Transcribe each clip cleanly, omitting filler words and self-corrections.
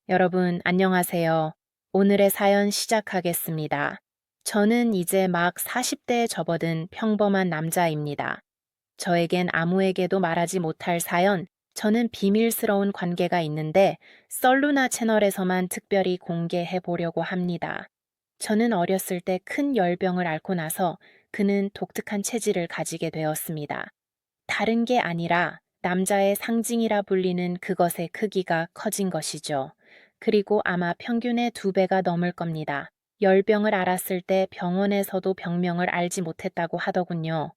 여러분, 안녕하세요. 오늘의 사연 시작하겠습니다. 저는 이제 막 40대에 접어든 평범한 남자입니다. 저에겐 아무에게도 말하지 못할 사연, 저는 비밀스러운 관계가 있는데 썰루나 채널에서만 특별히 공개해 보려고 합니다. 저는 어렸을 때 큰 열병을 앓고 나서 그는 독특한 체질을 가지게 되었습니다. 다른 게 아니라 남자의 상징이라 불리는 그것의 크기가 커진 것이죠. 그리고 아마 평균의 2배가 넘을 겁니다. 열병을 앓았을 때 병원에서도 병명을 알지 못했다고 하더군요.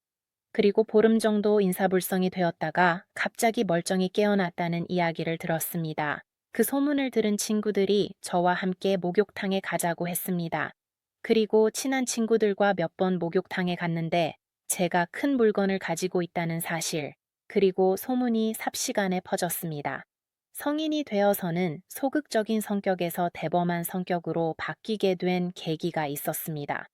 그리고 보름 정도 인사불성이 되었다가 갑자기 멀쩡히 깨어났다는 이야기를 들었습니다. 그 소문을 들은 친구들이 저와 함께 목욕탕에 가자고 했습니다. 그리고 친한 친구들과 몇 번 목욕탕에 갔는데 제가 큰 물건을 가지고 있다는 사실, 그리고 소문이 삽시간에 퍼졌습니다. 성인이 되어서는 소극적인 성격에서 대범한 성격으로 바뀌게 된 계기가 있었습니다.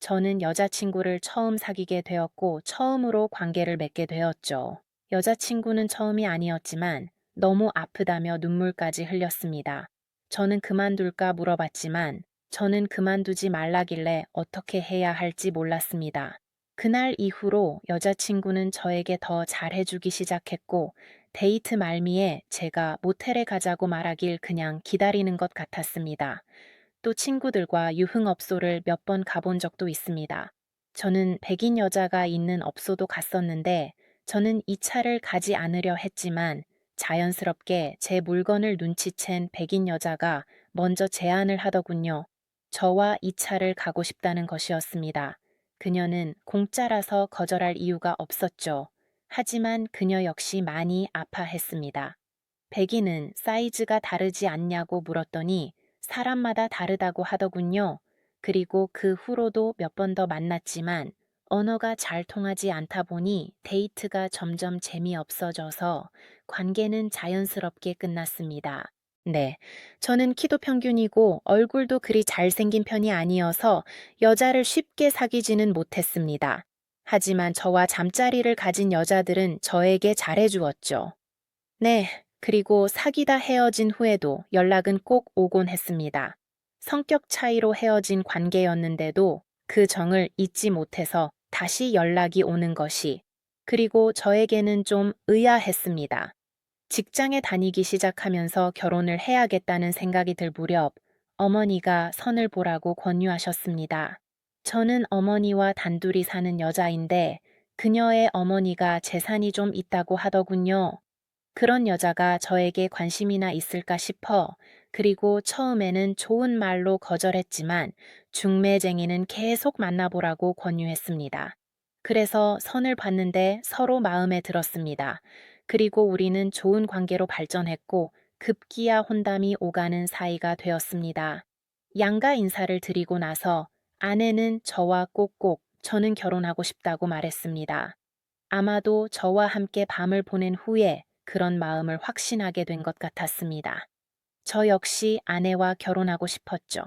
저는 여자친구를 처음 사귀게 되었고 처음으로 관계를 맺게 되었죠. 여자친구는 처음이 아니었지만 너무 아프다며 눈물까지 흘렸습니다. 저는 그만둘까 물어봤지만 저는 그만두지 말라길래 어떻게 해야 할지 몰랐습니다. 그날 이후로 여자친구는 저에게 더 잘해주기 시작했고 데이트 말미에 제가 모텔에 가자고 말하길 그냥 기다리는 것 같았습니다. 또 친구들과 유흥업소를 몇 번 가본 적도 있습니다. 저는 백인 여자가 있는 업소도 갔었는데 저는 이 차를 가지 않으려 했지만 자연스럽게 제 물건을 눈치챈 백인 여자가 먼저 제안을 하더군요. 저와 이 차를 가고 싶다는 것이었습니다. 그녀는 공짜라서 거절할 이유가 없었죠. 하지만 그녀 역시 많이 아파했습니다. 백인은 사이즈가 다르지 않냐고 물었더니 사람마다 다르다고 하더군요. 그리고 그 후로도 몇 번 더 만났지만 언어가 잘 통하지 않다 보니 데이트가 점점 재미없어져서 관계는 자연스럽게 끝났습니다. 네. 저는 키도 평균이고 얼굴도 그리 잘생긴 편이 아니어서 여자를 쉽게 사귀지는 못했습니다. 하지만 저와 잠자리를 가진 여자들은 저에게 잘해주었죠. 네, 그리고 사귀다 헤어진 후에도 연락은 꼭 오곤 했습니다. 성격 차이로 헤어진 관계였는데도 그 정을 잊지 못해서 다시 연락이 오는 것이, 그리고 저에게는 좀 의아했습니다. 직장에 다니기 시작하면서 결혼을 해야겠다는 생각이 들 무렵 어머니가 선을 보라고 권유하셨습니다. 저는 어머니와 단둘이 사는 여자인데 그녀의 어머니가 재산이 좀 있다고 하더군요. 그런 여자가 저에게 관심이나 있을까 싶어. 그리고 처음에는 좋은 말로 거절했지만 중매쟁이는 계속 만나보라고 권유했습니다. 그래서 선을 봤는데 서로 마음에 들었습니다. 그리고 우리는 좋은 관계로 발전했고 급기야 혼담이 오가는 사이가 되었습니다. 양가 인사를 드리고 나서 아내는 저와 꼭꼭 저는 결혼하고 싶다고 말했습니다. 아마도 저와 함께 밤을 보낸 후에 그런 마음을 확신하게 된 것 같았습니다. 저 역시 아내와 결혼하고 싶었죠.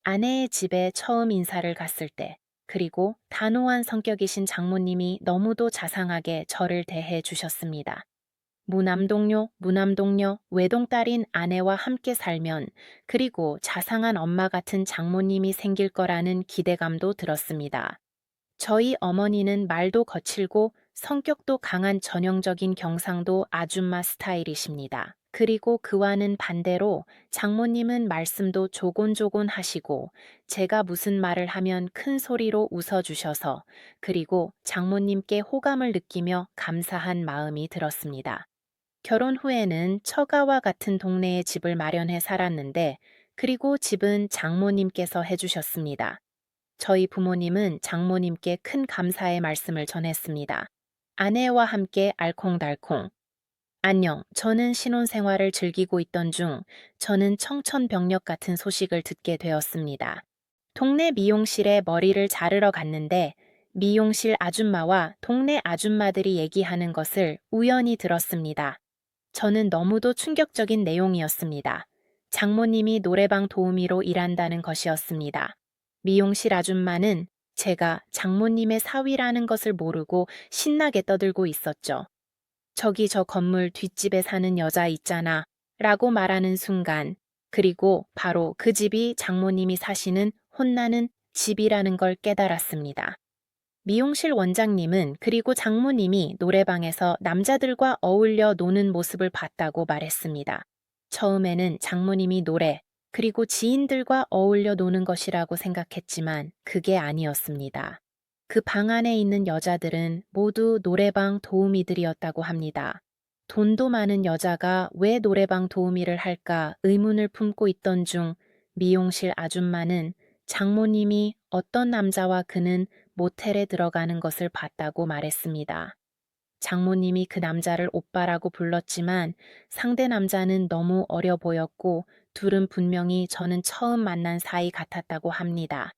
아내의 집에 처음 인사를 갔을 때, 그리고 단호한 성격이신 장모님이 너무도 자상하게 저를 대해 주셨습니다. 무남동료, 무남동녀, 외동딸인 아내와 함께 살면, 그리고 자상한 엄마 같은 장모님이 생길 거라는 기대감도 들었습니다. 저희 어머니는 말도 거칠고 성격도 강한 전형적인 경상도 아줌마 스타일이십니다. 그리고 그와는 반대로 장모님은 말씀도 조곤조곤 하시고 제가 무슨 말을 하면 큰 소리로 웃어주셔서, 그리고 장모님께 호감을 느끼며 감사한 마음이 들었습니다. 결혼 후에는 처가와 같은 동네에 집을 마련해 살았는데, 그리고 집은 장모님께서 해주셨습니다. 저희 부모님은 장모님께 큰 감사의 말씀을 전했습니다. 아내와 함께 알콩달콩. 안녕, 저는 신혼생활을 즐기고 있던 중 저는 청천벽력 같은 소식을 듣게 되었습니다. 동네 미용실에 머리를 자르러 갔는데 미용실 아줌마와 동네 아줌마들이 얘기하는 것을 우연히 들었습니다. 저는 너무도 충격적인 내용이었습니다. 장모님이 노래방 도우미로 일한다는 것이었습니다. 미용실 아줌마는 제가 장모님의 사위라는 것을 모르고 신나게 떠들고 있었죠. 저기 저 건물 뒷집에 사는 여자 있잖아 라고 말하는 순간 그리고 바로 그 집이 장모님이 사시는 혼나는 집이라는 걸 깨달았습니다. 미용실 원장님은 그리고 장모님이 노래방에서 남자들과 어울려 노는 모습을 봤다고 말했습니다. 처음에는 장모님이 노래, 그리고 지인들과 어울려 노는 것이라고 생각했지만 그게 아니었습니다. 그 방 안에 있는 여자들은 모두 노래방 도우미들이었다고 합니다. 돈도 많은 여자가 왜 노래방 도우미를 할까 의문을 품고 있던 중 미용실 아줌마는 장모님이 어떤 남자와 그는 모텔에 들어가는 것을 봤다고 말했습니다. 장모님이 그 남자를 오빠라고 불렀지만 상대 남자는 너무 어려 보였고 둘은 분명히 저는 처음 만난 사이 같았다고 합니다.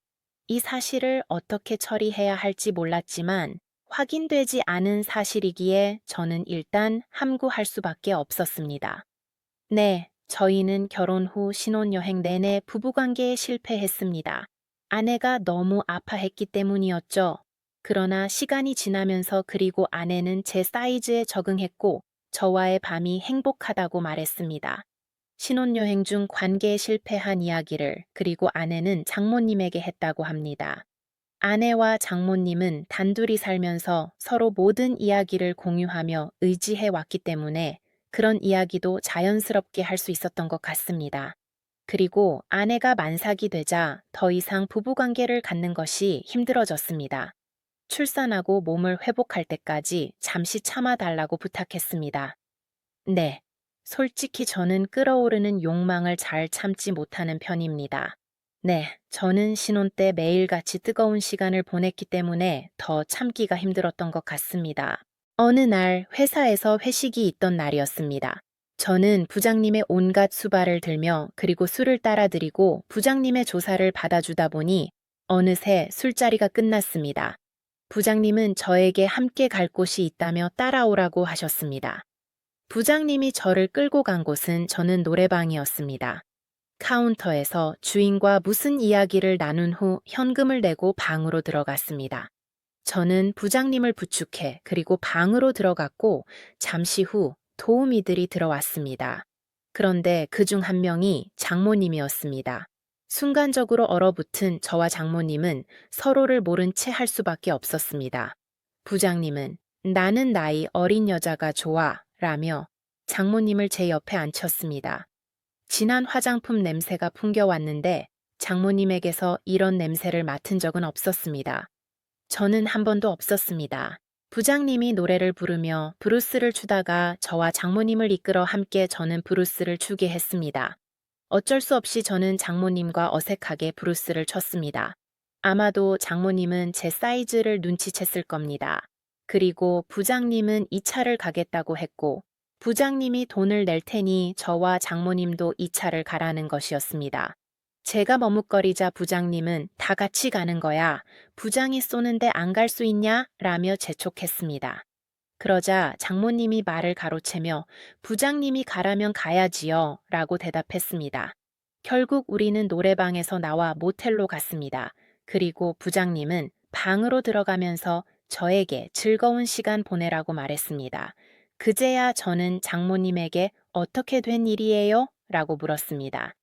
이 사실을 어떻게 처리해야 할지 몰랐지만 확인되지 않은 사실이기에 저는 일단 함구할 수밖에 없었습니다. 네, 저희는 결혼 후 신혼여행 내내 부부관계에 실패했습니다. 아내가 너무 아파했기 때문이었죠. 그러나 시간이 지나면서 그리고 아내는 제 사이즈에 적응했고 저와의 밤이 행복하다고 말했습니다. 신혼여행 중 관계에 실패한 이야기를 그리고 아내는 장모님에게 했다고 합니다. 아내와 장모님은 단둘이 살면서 서로 모든 이야기를 공유하며 의지해 왔기 때문에 그런 이야기도 자연스럽게 할 수 있었던 것 같습니다. 그리고 아내가 만삭이 되자 더 이상 부부관계를 갖는 것이 힘들어졌습니다. 출산하고 몸을 회복할 때까지 잠시 참아달라고 부탁했습니다. 네. 솔직히 저는 끓어오르는 욕망을 잘 참지 못하는 편입니다. 네, 저는 신혼 때 매일같이 뜨거운 시간을 보냈기 때문에 더 참기가 힘들었던 것 같습니다. 어느 날 회사에서 회식이 있던 날이었습니다. 저는 부장님의 온갖 수발을 들며 그리고 술을 따라드리고 부장님의 조사를 받아주다 보니 어느새 술자리가 끝났습니다. 부장님은 저에게 함께 갈 곳이 있다며 따라오라고 하셨습니다. 부장님이 저를 끌고 간 곳은 저는 노래방이었습니다. 카운터에서 주인과 무슨 이야기를 나눈 후 현금을 내고 방으로 들어갔습니다. 저는 부장님을 부축해 그리고 방으로 들어갔고 잠시 후 도우미들이 들어왔습니다. 그런데 그중 한 명이 장모님이었습니다. 순간적으로 얼어붙은 저와 장모님은 서로를 모른 채 할 수밖에 없었습니다. 부장님은 나는 나이 어린 여자가 좋아 라며 장모님을 제 옆에 앉혔습니다. 진한 화장품 냄새가 풍겨왔는데 장모님에게서 이런 냄새를 맡은 적은 없었습니다. 저는 한 번도 없었습니다. 부장님이 노래를 부르며 브루스를 추다가 저와 장모님을 이끌어 함께 저는 브루스를 추게 했습니다. 어쩔 수 없이 저는 장모님과 어색하게 브루스를 췄습니다. 아마도 장모님은 제 사이즈를 눈치챘을 겁니다. 그리고 부장님은 이 차를 가겠다고 했고 부장님이 돈을 낼 테니 저와 장모님도 이 차를 가라는 것이었습니다. 제가 머뭇거리자 부장님은 다 같이 가는 거야. 부장이 쏘는데 안 갈 수 있냐? 라며 재촉했습니다. 그러자 장모님이 말을 가로채며 부장님이 가라면 가야지요. 라고 대답했습니다. 결국 우리는 노래방에서 나와 모텔로 갔습니다. 그리고 부장님은 방으로 들어가면서 저에게 즐거운 시간 보내라고 말했습니다. 그제야 저는 장모님에게 어떻게 된 일이에요? 라고 물었습니다.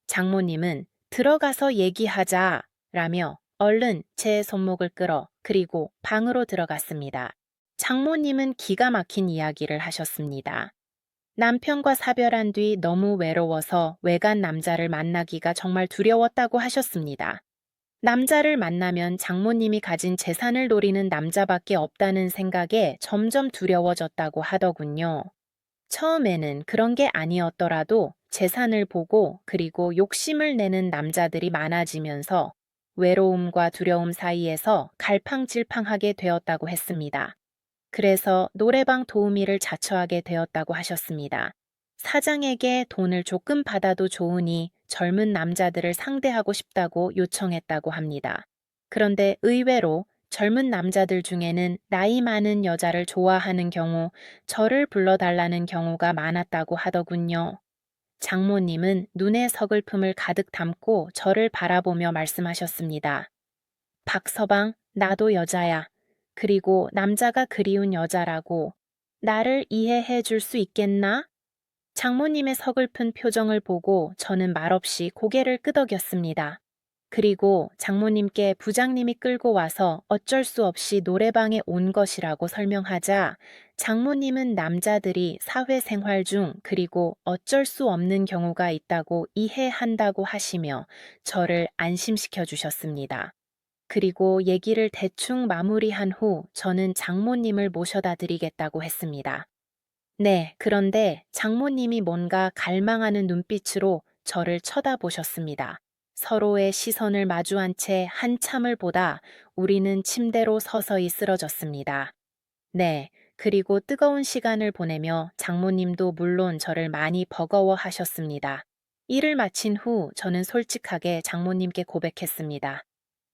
장모님은 들어가서 얘기하자 라며 얼른 제 손목을 끌어 그리고 방으로 들어갔습니다. 장모님은 기가 막힌 이야기를 하셨습니다. 남편과 사별한 뒤 너무 외로워서 외간 남자를 만나기가 정말 두려웠다고 하셨습니다. 남자를 만나면 장모님이 가진 재산을 노리는 남자밖에 없다는 생각에 점점 두려워졌다고 하더군요. 처음에는 그런 게 아니었더라도 재산을 보고 그리고 욕심을 내는 남자들이 많아지면서 외로움과 두려움 사이에서 갈팡질팡하게 되었다고 했습니다. 그래서 노래방 도우미를 자처하게 되었다고 하셨습니다. 사장에게 돈을 조금 받아도 좋으니 젊은 남자들을 상대하고 싶다고 요청했다고 합니다. 그런데 의외로 젊은 남자들 중에는 나이 많은 여자를 좋아하는 경우 저를 불러달라는 경우가 많았다고 하더군요. 장모님은 눈에 서글픔을 가득 담고 저를 바라보며 말씀하셨습니다. 박서방, 나도 여자야. 그리고 남자가 그리운 여자라고. 나를 이해해 줄 수 있겠나? 장모님의 서글픈 표정을 보고 저는 말없이 고개를 끄덕였습니다. 그리고 장모님께 부장님이 끌고 와서 어쩔 수 없이 노래방에 온 것이라고 설명하자 장모님은 남자들이 사회생활 중 그리고 어쩔 수 없는 경우가 있다고 이해한다고 하시며 저를 안심시켜 주셨습니다. 그리고 얘기를 대충 마무리한 후 저는 장모님을 모셔다 드리겠다고 했습니다. 네, 그런데 장모님이 뭔가 갈망하는 눈빛으로 저를 쳐다보셨습니다. 서로의 시선을 마주한 채 한참을 보다 우리는 침대로 서서히 쓰러졌습니다. 네, 그리고 뜨거운 시간을 보내며 장모님도 물론 저를 많이 버거워하셨습니다. 일을 마친 후 저는 솔직하게 장모님께 고백했습니다.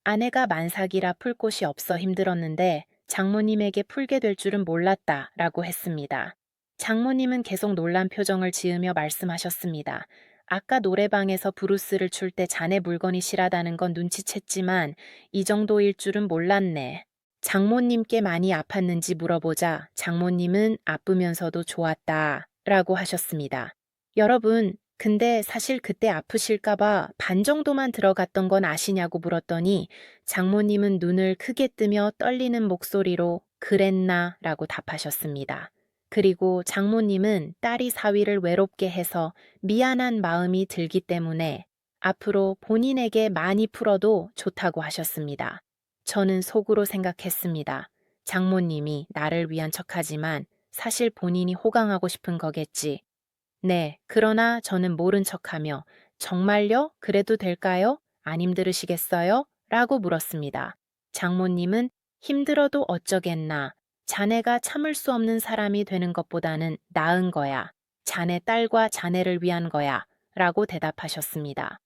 아내가 만삭이라 풀 곳이 없어 힘들었는데 장모님에게 풀게 될 줄은 몰랐다 라고 했습니다. 장모님은 계속 놀란 표정을 지으며 말씀하셨습니다. 아까 노래방에서 브루스를 출 때 자네 물건이 실하다는 건 눈치챘지만 이 정도일 줄은 몰랐네. 장모님께 많이 아팠는지 물어보자 장모님은 아프면서도 좋았다 라고 하셨습니다. 여러분, 근데 사실 그때 아프실까봐 반 정도만 들어갔던 건 아시냐고 물었더니 장모님은 눈을 크게 뜨며 떨리는 목소리로 그랬나 라고 답하셨습니다. 그리고 장모님은 딸이 사위를 외롭게 해서 미안한 마음이 들기 때문에 앞으로 본인에게 많이 풀어도 좋다고 하셨습니다. 저는 속으로 생각했습니다. 장모님이 나를 위한 척하지만 사실 본인이 호강하고 싶은 거겠지. 네, 그러나 저는 모른 척하며 정말요? 그래도 될까요? 안 힘들으시겠어요? 라고 물었습니다. 장모님은 힘들어도 어쩌겠나. 자네가 참을 수 없는 사람이 되는 것보다는 나은 거야. 자네 딸과 자네를 위한 거야. 라고 대답하셨습니다.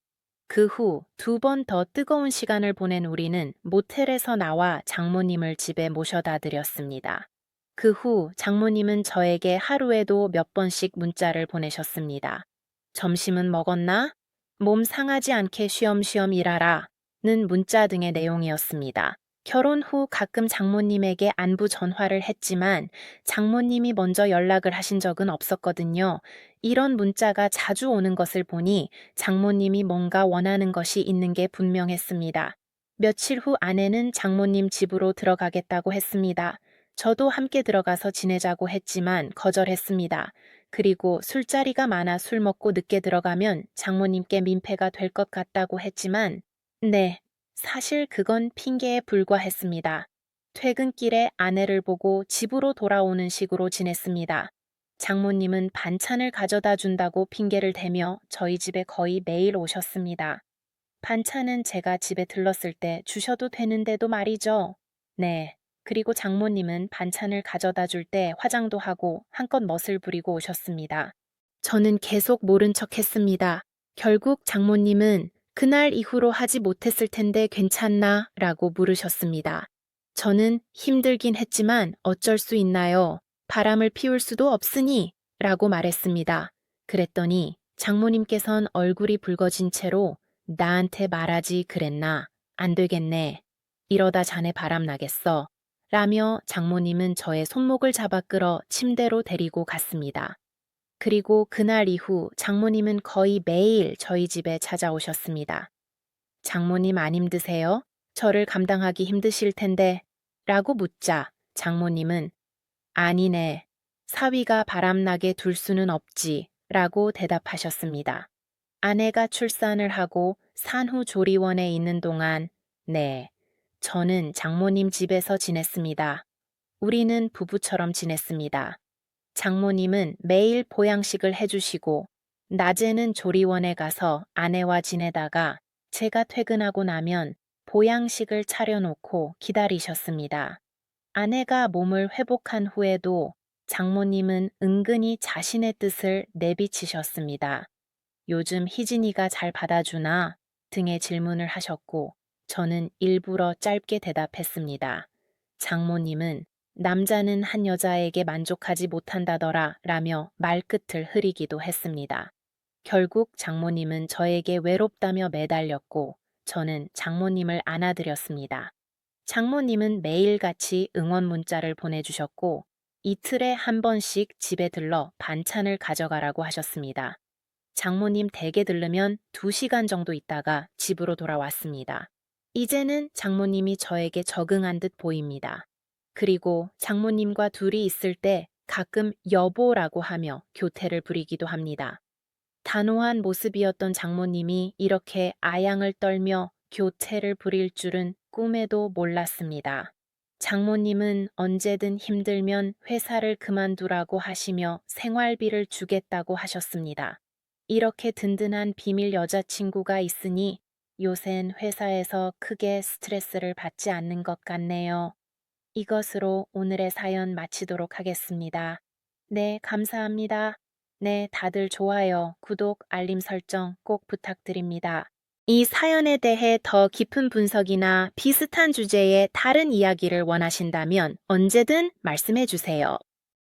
그 후 두 번 더 뜨거운 시간을 보낸 우리는 모텔에서 나와 장모님을 집에 모셔다 드렸습니다. 그 후 장모님은 저에게 하루에도 몇 번씩 문자를 보내셨습니다. 점심은 먹었나? 몸 상하지 않게 쉬엄쉬엄 일하라. 는 문자 등의 내용이었습니다. 결혼 후 가끔 장모님에게 안부 전화를 했지만 장모님이 먼저 연락을 하신 적은 없었거든요. 이런 문자가 자주 오는 것을 보니 장모님이 뭔가 원하는 것이 있는 게 분명했습니다. 며칠 후 아내는 장모님 집으로 들어가겠다고 했습니다. 저도 함께 들어가서 지내자고 했지만 거절했습니다. 그리고 술자리가 많아 술 먹고 늦게 들어가면 장모님께 민폐가 될 것 같다고 했지만, 네, 사실 그건 핑계에 불과했습니다. 퇴근길에 아내를 보고 집으로 돌아오는 식으로 지냈습니다. 장모님은 반찬을 가져다 준다고 핑계를 대며 저희 집에 거의 매일 오셨습니다. 반찬은 제가 집에 들렀을 때 주셔도 되는데도 말이죠. 네. 그리고 장모님은 반찬을 가져다 줄 때 화장도 하고 한껏 멋을 부리고 오셨습니다. 저는 계속 모른 척 했습니다. 결국 장모님은 그날 이후로 하지 못했을 텐데 괜찮나? 라고 물으셨습니다. 저는 힘들긴 했지만 어쩔 수 있나요? 바람을 피울 수도 없으니 라고 말했습니다. 그랬더니 장모님께선 얼굴이 붉어진 채로 나한테 말하지 그랬나? 안 되겠네. 이러다 자네 바람 나겠어. 라며 장모님은 저의 손목을 잡아 끌어 침대로 데리고 갔습니다. 그리고 그날 이후 장모님은 거의 매일 저희 집에 찾아오셨습니다. 장모님 안 힘드세요? 저를 감당하기 힘드실 텐데. 라고 묻자 장모님은 아니네. 사위가 바람나게 둘 수는 없지. 라고 대답하셨습니다. 아내가 출산을 하고 산후 조리원에 있는 동안, 네, 저는 장모님 집에서 지냈습니다. 우리는 부부처럼 지냈습니다. 장모님은 매일 보양식을 해주시고, 낮에는 조리원에 가서 아내와 지내다가 제가 퇴근하고 나면 보양식을 차려놓고 기다리셨습니다. 아내가 몸을 회복한 후에도 장모님은 은근히 자신의 뜻을 내비치셨습니다. 요즘 희진이가 잘 받아주나? 등의 질문을 하셨고 저는 일부러 짧게 대답했습니다. 장모님은 남자는 한 여자에게 만족하지 못한다더라 라며 말끝을 흐리기도 했습니다. 결국 장모님은 저에게 외롭다며 매달렸고 저는 장모님을 안아드렸습니다. 장모님은 매일같이 응원 문자를 보내주셨고 이틀에 한 번씩 집에 들러 반찬을 가져가라고 하셨습니다. 장모님 댁에 들르면 2시간 정도 있다가 집으로 돌아왔습니다. 이제는 장모님이 저에게 적응한 듯 보입니다. 그리고 장모님과 둘이 있을 때 가끔 여보라고 하며 교태를 부리기도 합니다. 단호한 모습이었던 장모님이 이렇게 아양을 떨며 교태를 부릴 줄은 꿈에도 몰랐습니다. 장모님은 언제든 힘들면 회사를 그만두라고 하시며 생활비를 주겠다고 하셨습니다. 이렇게 든든한 비밀 여자친구가 있으니 요샌 회사에서 크게 스트레스를 받지 않는 것 같네요. 이것으로 오늘의 사연 마치도록 하겠습니다. 네, 감사합니다. 네, 다들 좋아요, 구독, 알림 설정 꼭 부탁드립니다. 이 사연에 대해 더 깊은 분석이나 비슷한 주제의 다른 이야기를 원하신다면 언제든 말씀해 주세요.